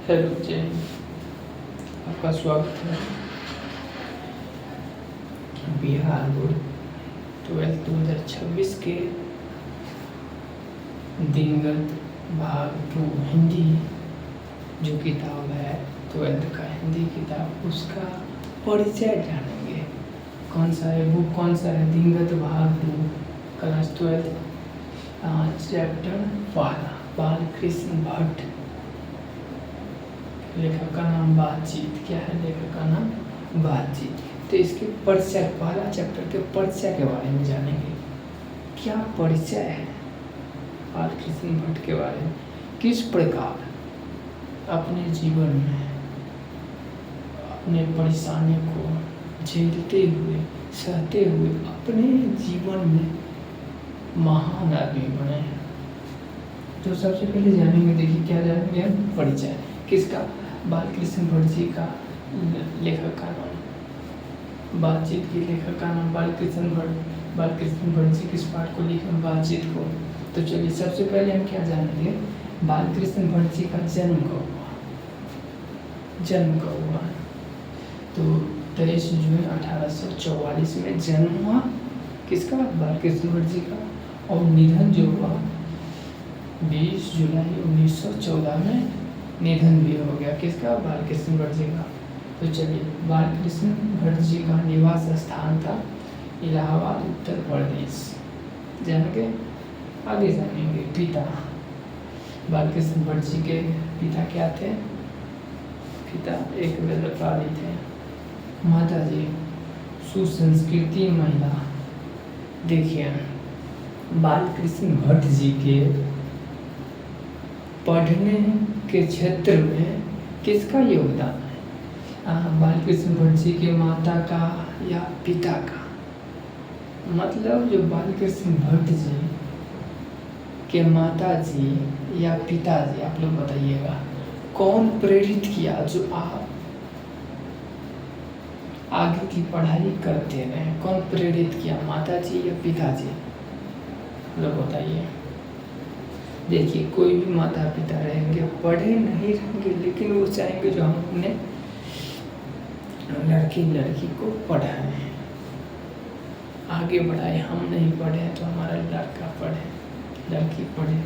Hello जय हिंद। आपका स्वागत है बिहार बोर्ड 2026 के दिनगत भाग 2 हिंदी जो किताब है 12th का हिंदी किताब, उसका परिचय जानेंगे। कौन सा है बुक, कौन सा है? दिनगत भाग 2 क्लास 12 चैप्टर 12 बालकृष्ण भट्ट। लेखक का नाम बातचीत। क्या है लेखक का नाम? बातचीत। तो इसके परिचय, पहला चैप्टर के परिचय के बारे में जानेंगे। क्या परिचय है बालकृष्ण भट्ट के बारे में? किस प्रकार अपने जीवन में अपने परेशानियों को झेलते हुए, सहते हुए अपने जीवन में महान आदमी बने। तो सबसे पहले जानेंगे, देखिए क्या जानेंगे हम? परिचय किसका? बालकृष्ण भट्ट जी का। लेखक का नाम बातचीत की, लेखक का नाम बालकृष्ण भट्ट। बालकृष्ण भट्ट जी किस पाठ को लिखे? बातचीत को। तो चलिए सबसे पहले हम क्या जानेंगे? बालकृष्ण भट्ट जी का जन्म कब हुआ? जन्म कब हुआ? तो 23 जून 1844 में जन्म हुआ किसका? बालकृष्ण भट्ट जी का। और निधन जो हुआ 20 जुलाई 1914 में निधन भी हो गया किसका? बालकृष्ण भट्ट जी का। तो चलिए, बालकृष्ण भट्ट जी का निवास स्थान था इलाहाबाद, उत्तर प्रदेश। जान के आगे जानेंगे। पिता बालकृष्ण भट्ट जी के पिता क्या थे? पिता एक व्यापारी थे। माता जी सुसंस्कृति महिला। देखिए, बालकृष्ण भट्ट जी के पढ़ने के क्षेत्र में किसका योगदान है? बालकृष्ण भट्ट जी के माता का या पिता का? मतलब जो बालकृष्ण भट्ट जी के माता जी या पिताजी, आप लोग बताइएगा, कौन प्रेरित किया जो आप आगे की पढ़ाई करते रहे? कौन प्रेरित किया, माता जी या पिताजी? लोग बताइए। देखिए, कोई भी माता पिता रहेंगे, पढ़े नहीं रहेंगे, लेकिन वो चाहेंगे जो हम अपने लड़की को पढ़ाएं, आगे बढ़ाए। हम नहीं पढ़े तो हमारा लड़का पढ़े, लड़की पढ़े।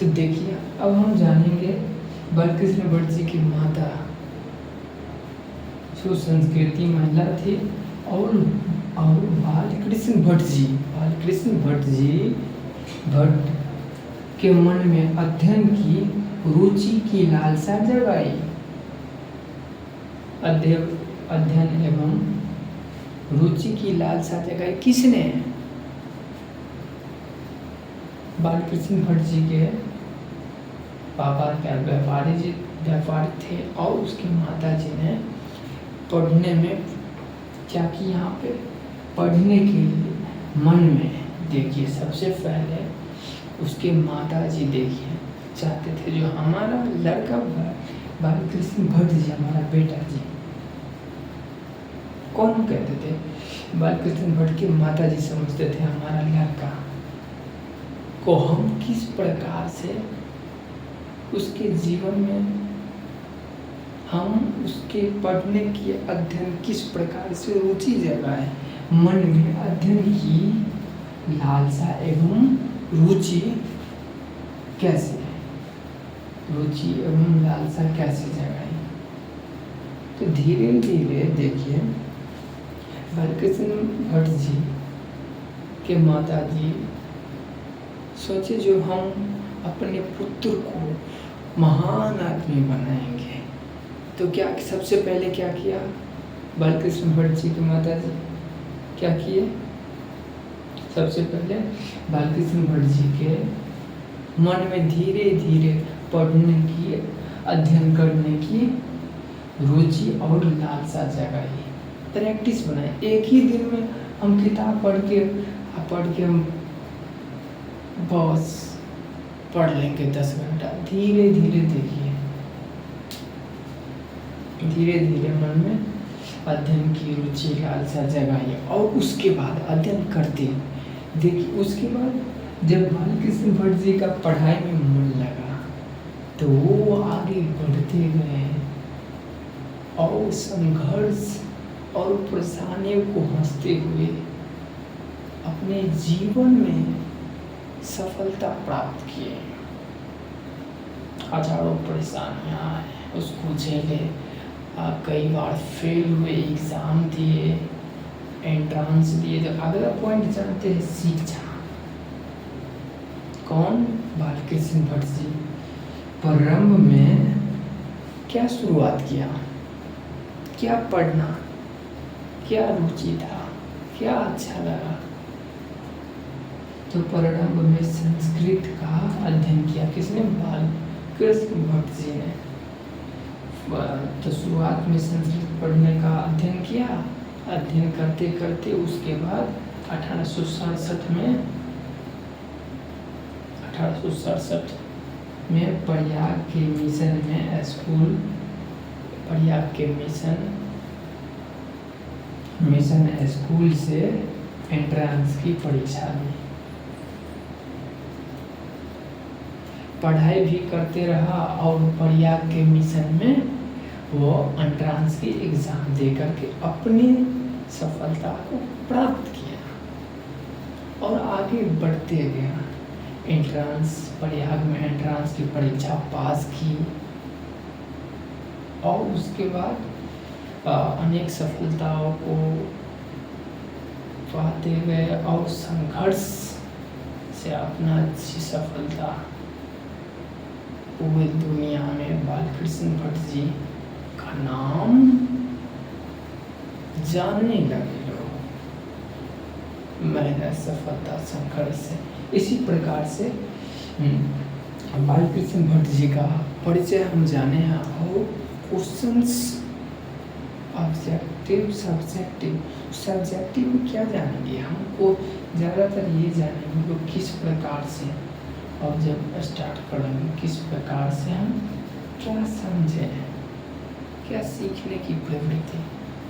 तो देखिए, अब हम जानेंगे बालकृष्ण भट्ट जी की माता सुसंस्कृति महिला थी। और बालकृष्ण भट्ट जी भट्ट के मन में अध्ययन की रुचि की लालसा जगाई। अध्ययन एवं रुचि की लालसा जगाई किसने? बालकृष्ण भट्ट जी के पापा क्या व्यापारी थे, और उसकी माता जी ने पढ़ने में क्या कि यहाँ पे पढ़ने के लिए मन में, देखिए सबसे पहले उसके माता जी देखिए चाहते थे जो हमारा लड़का बालकृष्ण भट्ट जी, हमारा बेटा जी। कौन कहते थे? बालकृष्ण भट्ट की माता जी समझते थे हमारा लड़का को हम किस प्रकार से उसके जीवन में, हम उसके पढ़ने की, अध्ययन किस प्रकार से रुचि जगाए, मन में अध्ययन की लालसा एवं रुचि कैसे, रुचि एवं लालसा कैसे जगाई? तो धीरे धीरे देखिए, बालकृष्ण भट्ट जी के माता जी सोचे जो हम अपने पुत्र को महान आदमी बनाएंगे। तो क्या सबसे पहले क्या किया बालकृष्ण भट्ट जी की माता जी? क्या किए? सबसे पहले बालकृष्ण भट्ट जी के मन में धीरे धीरे पढ़ने की, अध्ययन करने की रुचि और लालसा जगाई, प्रैक्टिस बनाए। एक ही दिन में हम किताब पढ़ के हम बस पढ़ लेंगे 10 घंटा। धीरे धीरे देखिए, धीरे धीरे मन में अध्ययन की रुचि लालसा जगाई, और उसके बाद अध्ययन करते देखिए। उसके बाद जब बालकृष्ण भट्ट जी का पढ़ाई में मन लगा तो वो आगे आगे बढ़ते गए और संघर्ष और परेशानियों को हंसते हुए अपने जीवन में सफलता प्राप्त किए। हजारों परेशानियां आए, उसको झेले, कई बार फेल हुए, एग्ज़ाम दिए, एंट्रांस दिए। तो अगला पॉइंट जानते हैं, शिक्षा। कौन? बालकृष्ण भट्ट जी। प्रारंभ में क्या शुरुआत किया, क्या पढ़ना, क्या रुचि था, क्या अच्छा लगा? तो प्रारंभ में संस्कृत का अध्ययन किया। किसने? बालकृष्ण भट्ट जी ने। तो शुरुआत में संस्कृत पढ़ने का अध्ययन किया। अध्ययन करते करते उसके बाद 1867 में प्रयाग के मिशन में स्कूल, प्रयाग के मिशन स्कूल से एंट्रेंस की परीक्षा दी। पढ़ाई भी करते रहा और प्रयाग के मिशन में वो एंट्रेंस की एग्ज़ाम दे करके अपनी सफलता को प्राप्त किया और आगे बढ़ते गया। एंट्रेंस, प्रयाग में एंट्रेंस की परीक्षा पास की और उसके बाद अनेक सफलताओं को पाते गए और संघर्ष से अपना अच्छी सफलता पूरी दुनिया में बालकृष्ण भट्ट जी का नाम जानने लगे लोग। मेहनत, सफलता, संघर्ष से। इसी प्रकार से बालकृष्ण भट्ट जी का परिचय हम जाने हैं। और क्वेश्चंस ऑब्जेक्टिव, सब्जेक्टिव में क्या जानेंगे? हमको ज़्यादातर ये जानेंगे कि किस प्रकार से, और जब स्टार्ट करेंगे किस प्रकार से हम क्या समझें, क्या सीखने की प्रवृत्ति।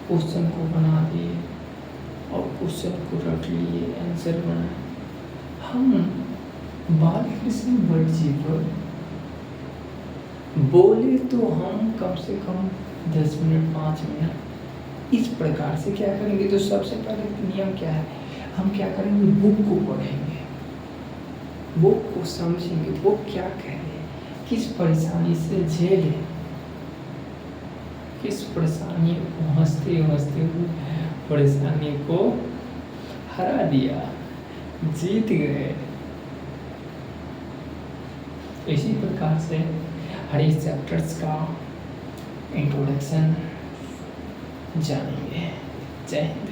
क्वेश्चन को बना दिए और क्वेश्चन को रट लिए, आंसर बनाए। हम बालकृष्ण भट्ट जी पर बोले तो हम कम से कम 10 मिनट 5 मिनट इस प्रकार से क्या करेंगे। तो सबसे पहले नियम क्या है, हम क्या करेंगे, बुक को पढ़ेंगे, बुक को समझेंगे, वो क्या कह रहे हैं, किस परेशानी से झेले, किस परेशानी को हंसते हंसते हुए परेशानी को हरा दिया, जीत गए। इसी प्रकार से हर एक चैप्टर्स का इंट्रोडक्शन जानेंगे। जय हिंद।